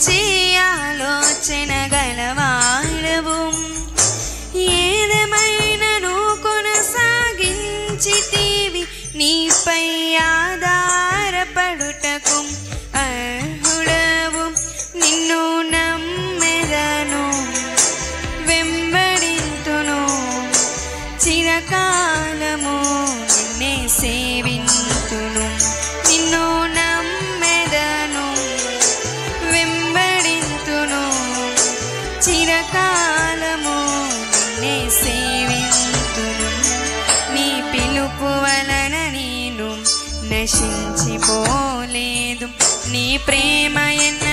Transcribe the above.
మంచి ఆలోచన గలవాడవు. ఏదేమైనను కొనసాగించితివి నీపై ఆధారపడుటకు అర్హుడవు. నిన్ను నమ్మెదను వెంబడింతును చిరకాలము నిన్నే సేవింతును. నిన్ను నమ్మెదను వెంబడింతును చిరకాలము నిన్నే సేవింతును. నీ పిలుపు వలన నేను నశించిపోలేదు, నీ ప్రేమ ఎన్న